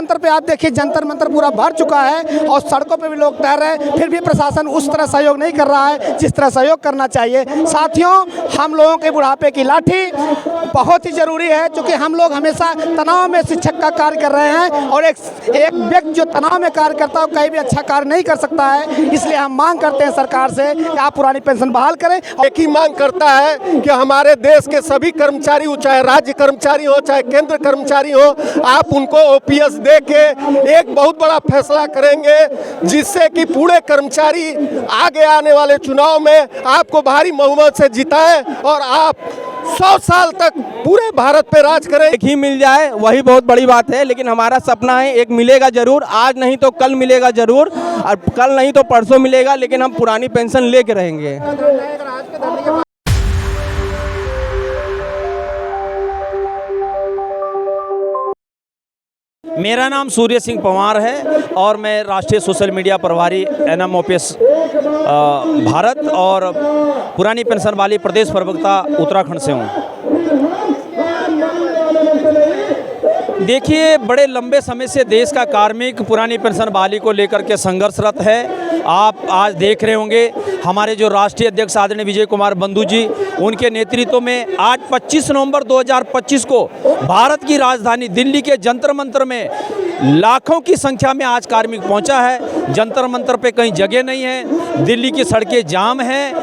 मंतर पे आप देखिए, जंतर मंतर पूरा भर चुका है और सड़कों पे भी लोग तैर रहे हैं, फिर भी प्रशासन उस तरह सहयोग नहीं कर रहा है जिस तरह सहयोग करना चाहिए। साथियों, हम लोगों के बुढ़ापे की लाठी बहुत ही ज़रूरी है, क्योंकि हम लोग हमेशा तनाव में शिक्षक का कार्य कर रहे हैं और एक व्यक्ति जो तनाव में कार्य करता है कहीं भी अच्छा कार्य नहीं कर सकता है। इसलिए हम मांग करते हैं सरकार से कि आप पुरानी पेंशन बहाल करें। एक ही मांग करता है कि हमारे देश के सभी कर्मचारी हो, चाहे राज्य कर्मचारी हो चाहे केंद्र कर्मचारी हो, आप उनको ओपीएस दे के एक बहुत बड़ा फैसला करेंगे, जिससे कि पूरे कर्मचारी आगे आने वाले चुनाव में आपको भारी बहुमत से जिताएं और आप 100 साल तक पूरे भारत पे राज करें। एक ही मिल जाए वही बहुत बड़ी बात है, लेकिन हमारा सपना है एक मिलेगा जरूर, आज नहीं तो कल मिलेगा जरूर, और कल नहीं तो परसों मिलेगा, लेकिन हम पुरानी पेंशन लेके रहेंगे। मेरा नाम सूर्य सिंह पंवार है और मैं राष्ट्रीय सोशल मीडिया प्रभारी एनएमओपीएस भारत और पुरानी पेंशन वाली प्रदेश प्रवक्ता उत्तराखंड से हूँ। देखिए, बड़े लंबे समय से देश का कार्मिक पुरानी पेंशन बहाली को लेकर के संघर्षरत है। आप आज देख रहे होंगे हमारे जो राष्ट्रीय अध्यक्ष आदरणीय विजय कुमार बंधु जी, उनके नेतृत्व में आज 25 नवंबर 2025 को भारत की राजधानी दिल्ली के जंतर मंतर में लाखों की संख्या में आज कार्मिक पहुंचा है। जंतर मंतर पे कहीं जगह नहीं है, दिल्ली की सड़कें जाम हैं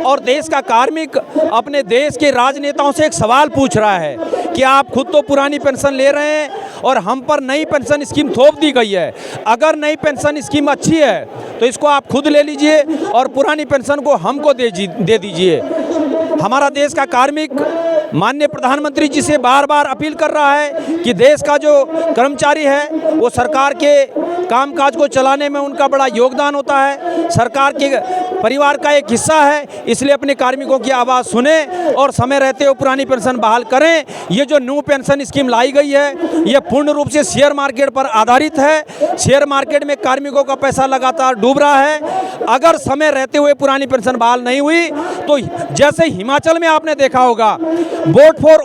और देश का कार्मिक अपने देश के राजनेताओं से एक सवाल पूछ रहा है कि आप खुद तो पुरानी पेंशन ले रहे हैं और हम पर नई पेंशन स्कीम थोप दी गई है। अगर नई पेंशन स्कीम अच्छी है तो इसको आप खुद ले लीजिए और पुरानी पेंशन को हमको दे दीजिए। हमारा देश का कार्मिक माननीय प्रधानमंत्री जी से बार बार अपील कर रहा है कि देश का जो कर्मचारी है वो सरकार के कामकाज को चलाने में उनका बड़ा योगदान होता है, सरकार के परिवार का एक हिस्सा है, इसलिए अपने कार्मिकों की आवाज़ सुने और समय रहते हुए पुरानी पेंशन बहाल करें। ये जो न्यू पेंशन स्कीम लाई गई है ये पूर्ण रूप से शेयर मार्केट पर आधारित है। शेयर मार्केट में कार्मिकों का पैसा लगातार डूब रहा है। अगर समय रहते हुए पुरानी पेंशन बहाल नहीं हुई तो जैसे हिमाचल में आपने देखा होगा, वोट फॉर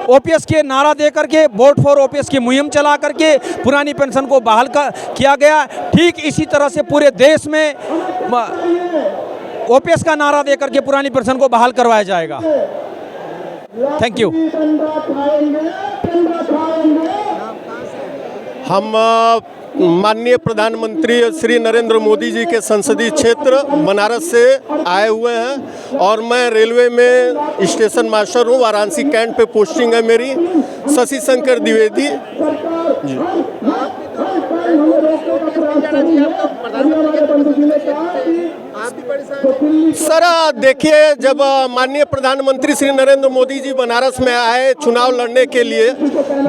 ओपीएस के नारा दे करके, वोट फॉर ओपीएस की मुहिम चला करके पुरानी पेंशन को बहाल किया गया, ठीक इसी तरह से पूरे देश में ओपीएस का नारा दे करके पुरानी पेंशन को बहाल करवाया जाएगा। Thank you. हम माननीय प्रधानमंत्री श्री नरेंद्र मोदी जी के संसदीय क्षेत्र बनारस से आए हुए हैं और मैं रेलवे में स्टेशन मास्टर हूँ। वाराणसी कैंट पे पोस्टिंग है मेरी। शशि शंकर द्विवेदी जी। सर देखिए, जब माननीय प्रधानमंत्री श्री नरेंद्र मोदी जी बनारस में आए चुनाव लड़ने के लिए,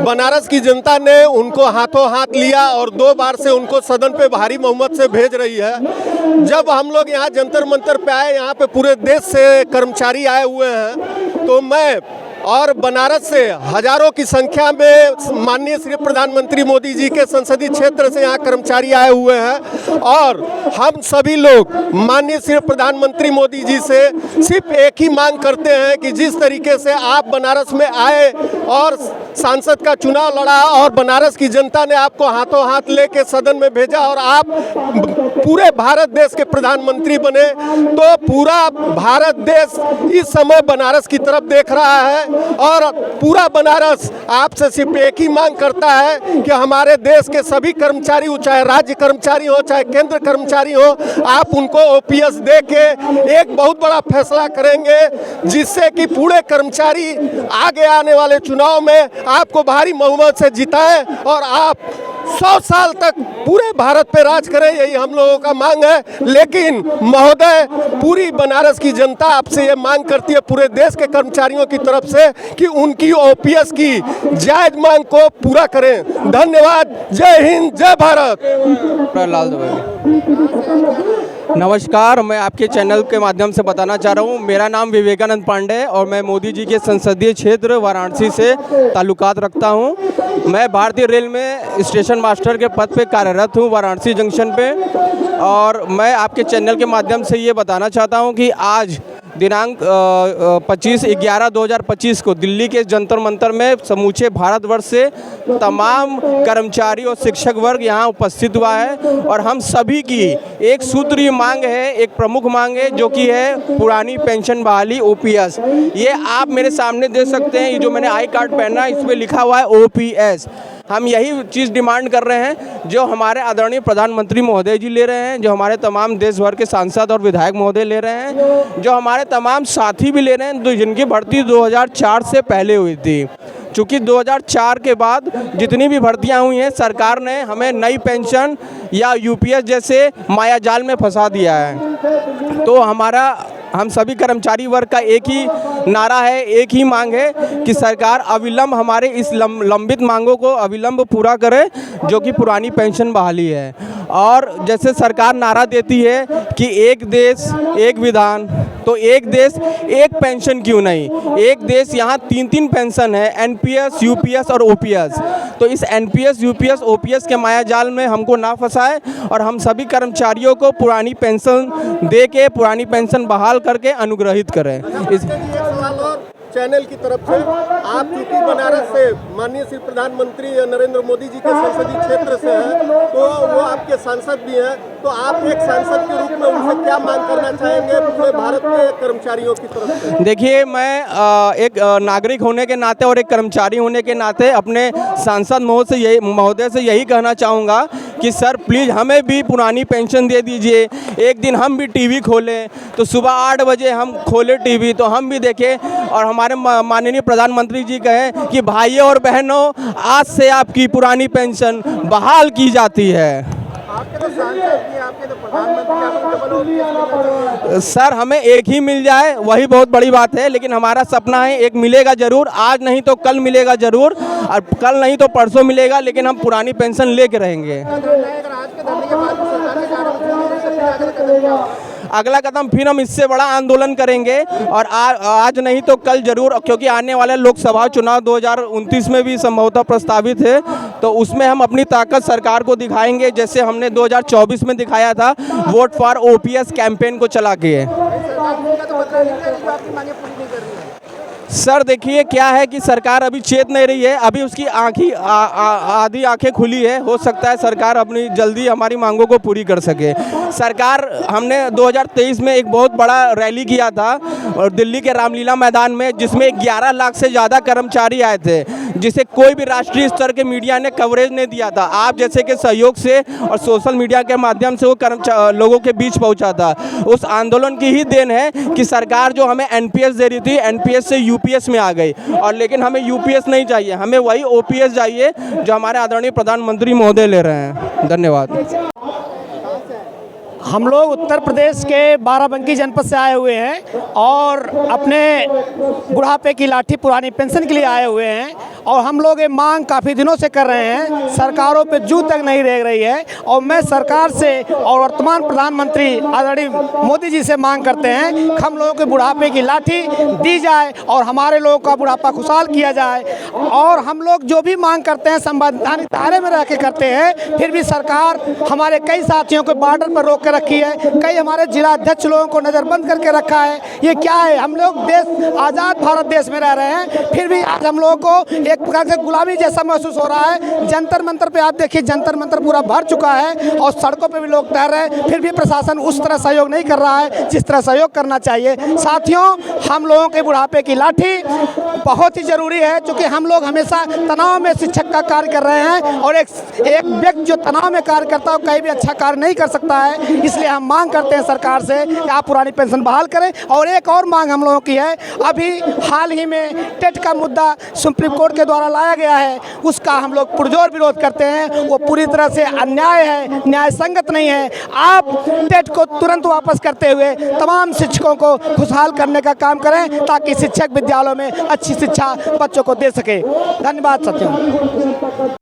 बनारस की जनता ने उनको हाथों हाथ लिया और 2 बार से उनको सदन पे भारी बहुमत से भेज रही है। जब हम लोग यहाँ जंतर मंतर पे आए, यहाँ पे पूरे देश से कर्मचारी आए हुए हैं, तो मैं और बनारस से हजारों की संख्या में माननीय श्री प्रधानमंत्री मोदी जी के संसदीय क्षेत्र से यहाँ कर्मचारी आए हुए हैं और हम सभी लोग माननीय श्री प्रधानमंत्री मोदी जी से सिर्फ एक ही मांग करते हैं कि जिस तरीके से आप बनारस में आए और सांसद का चुनाव लड़ा और बनारस की जनता ने आपको हाथों हाथ लेके सदन में भेजा और आप पूरे भारत देश के प्रधानमंत्री बने, तो पूरा भारत देश इस समय बनारस की तरफ देख रहा है और पूरा बनारस आपसे सिर्फ एक ही मांग करता है कि हमारे देश के सभी कर्मचारी हो, चाहे राज्य कर्मचारी हो चाहे केंद्र कर्मचारी हो, आप उनको ओपीएस दे के एक बहुत बड़ा फैसला करेंगे, जिससे कि पूरे कर्मचारी आगे आने वाले चुनाव में आपको भारी बहुमत से जिताएं और आप 100 साल तक पूरे भारत पे राज करें। यही हम लोगों का मांग है। लेकिन महोदय, पूरी बनारस की जनता आपसे ये मांग करती है, पूरे देश के कर्मचारियों की तरफ से, कि उनकी ओपीएस की जायज मांग को पूरा करें। धन्यवाद। जय हिंद, जय भारत। नमस्कार, मैं आपके चैनल के माध्यम से बताना चाह रहा हूँ, मेरा नाम विवेकानंद पांडे है और मैं मोदी जी के संसदीय क्षेत्र वाराणसी से ताल्लुकात रखता हूँ। मैं भारतीय रेल में स्टेशन मास्टर के पद पे कार्यरत हूँ वाराणसी जंक्शन पे, और मैं आपके चैनल के माध्यम से ये बताना चाहता हूँ कि आज दिनांक 25/11/2025 को दिल्ली के जंतर मंतर में समूचे भारतवर्ष से तमाम कर्मचारी और शिक्षक वर्ग यहाँ उपस्थित हुआ है और हम सभी की एक सूत्रीय मांग है, एक प्रमुख मांग है, जो कि है पुरानी पेंशन बहाली OPS। ये आप मेरे सामने देख सकते हैं, ये जो मैंने आई कार्ड पहना है इस पर लिखा हुआ है OPS। हम यही चीज़ डिमांड कर रहे हैं जो हमारे आदरणीय प्रधानमंत्री महोदय जी ले रहे हैं, जो हमारे तमाम देश भर के सांसद और विधायक महोदय ले रहे हैं, जो हमारे तमाम साथी भी ले रहे हैं, जिनकी भर्ती 2004 से पहले हुई थी। चूँकि 2004 के बाद जितनी भी भर्तियां हुई हैं, सरकार ने हमें नई पेंशन या UPS जैसे मायाजाल में फंसा दिया है। तो हम सभी कर्मचारी वर्ग का एक ही नारा है, एक ही मांग है कि सरकार अविलंब हमारे इस लंबित मांगों को अविलंब पूरा करे, जो कि पुरानी पेंशन बहाली है। और जैसे सरकार नारा देती है कि एक देश एक विधान, तो एक देश एक पेंशन क्यों नहीं, एक देश यहाँ 3-3 पेंशन है, NPS, UPS और OPS। तो इस NPS, UPS, OPS के मायाजाल में हमको ना फंसाए और हम सभी कर्मचारियों को पुरानी पेंशन दे के पुरानी पेंशन बहाल करके अनुग्रहित करें। चैनल की तरफ से आप चूंकि बनारस से माननीय श्री प्रधानमंत्री नरेंद्र मोदी जी के संसदीय क्षेत्र से हैं, तो वो आपके सांसद भी हैं, तो आप एक सांसद के रूप में उनसे क्या मांग करना चाहेंगे पूरे भारत के कर्मचारियों की तरफ से? देखिए, मैं एक नागरिक होने के नाते और एक कर्मचारी होने के नाते अपने सांसद महोदय से यही कहना चाहूँगा कि सर प्लीज़ हमें भी पुरानी पेंशन दे दीजिए। एक दिन हम भी टीवी खोलें तो सुबह 8 बजे हम खोलें टीवी तो हम भी देखें और हमारे माननीय प्रधानमंत्री जी कहें कि भाइयों और बहनों, आज से आपकी पुरानी पेंशन बहाल की जाती है। आपके तो सांसद, आपके तो प्रधानमंत्री, सर हमें एक ही मिल जाए वही बहुत बड़ी बात है, लेकिन हमारा सपना है एक मिलेगा ज़रूर, आज नहीं तो कल मिलेगा ज़रूर, और कल नहीं तो परसों मिलेगा, लेकिन हम पुरानी पेंशन लेके रहेंगे। अगला कदम फिर हम इससे बड़ा आंदोलन करेंगे और आज नहीं तो कल ज़रूर, क्योंकि आने वाले लोकसभा चुनाव 2029 में भी संभवतः प्रस्तावित है, तो उसमें हम अपनी ताकत सरकार को दिखाएंगे, जैसे हमने 2024 में दिखाया था वोट फॉर OPS कैंपेन को चला के। सर देखिए क्या है कि सरकार अभी चेत नहीं रही है, अभी उसकी आधी आंखें खुली है, हो सकता है सरकार अपनी जल्दी हमारी मांगों को पूरी कर सके। सरकार, हमने 2023 में एक बहुत बड़ा रैली किया था और दिल्ली के रामलीला मैदान में, जिसमें 11 लाख से ज़्यादा कर्मचारी आए थे, जिसे कोई भी राष्ट्रीय स्तर के मीडिया ने कवरेज नहीं दिया था। आप जैसे के सहयोग से और सोशल मीडिया के माध्यम से वो लोगों के बीच पहुंचा था। उस आंदोलन की ही देन है कि सरकार जो हमें NPS दे रही थी, NPS से UPS में आ गई, और लेकिन हमें UPS नहीं चाहिए, हमें वही OPS चाहिए जो हमारे आदरणीय प्रधानमंत्री महोदय ले रहे हैं। धन्यवाद। हम लोग उत्तर प्रदेश के बाराबंकी जनपद से आए हुए हैं और अपने बुढ़ापे की लाठी पुरानी पेंशन के लिए आए हुए हैं, और हम लोग ये मांग काफ़ी दिनों से कर रहे हैं, सरकारों पे जू तक नहीं रह रही है। और मैं सरकार से और वर्तमान प्रधानमंत्री आदरणीय मोदी जी से मांग करते हैं कि हम लोगों के बुढ़ापे की लाठी दी जाए और हमारे लोगों का बुढ़ापा खुशहाल किया जाए। और हम लोग जो भी मांग करते हैं संवैधानिक दायरे में रह के करते हैं, फिर भी सरकार हमारे कई साथियों को बॉर्डर पर रोक के रखी है, कई हमारे जिला अध्यक्ष लोगों को नज़रबंद करके रखा है। ये क्या है? हम लोग देश आज़ाद भारत देश में रह रहे हैं, फिर भी आज हम लोगों को एक प्रकार से गुलामी जैसा महसूस हो रहा है। जंतर मंतर पे आप देखिए, जंतर मंतर पूरा भर चुका है और सड़कों पे भी लोग तैर रहे हैं, फिर भी प्रशासन उस तरह सहयोग नहीं कर रहा है जिस तरह सहयोग करना चाहिए। साथियों, हम लोगों के बुढ़ापे की लाठी बहुत ही ज़रूरी है, क्योंकि हम लोग हमेशा तनाव में शिक्षक का कार्य कर रहे हैं, और एक व्यक्ति जो तनाव में कार्य करता है कहीं भी अच्छा कार्य नहीं कर सकता है। इसलिए हम मांग करते हैं सरकार से कि आप पुरानी पेंशन बहाल करें। और एक और मांग हम लोगों की है, अभी हाल ही में टेट का मुद्दा सुप्रीम कोर्ट के द्वारा लाया गया है, उसका हम लोग पुरजोर विरोध करते हैं। वो पूरी तरह से अन्याय है, न्याय संगत नहीं है। आप टेट को तुरंत वापस करते हुए तमाम शिक्षकों को खुशहाल करने का काम करें, ताकि शिक्षक विद्यालयों में अच्छी शिक्षा बच्चों को दे सके। धन्यवाद साथियों।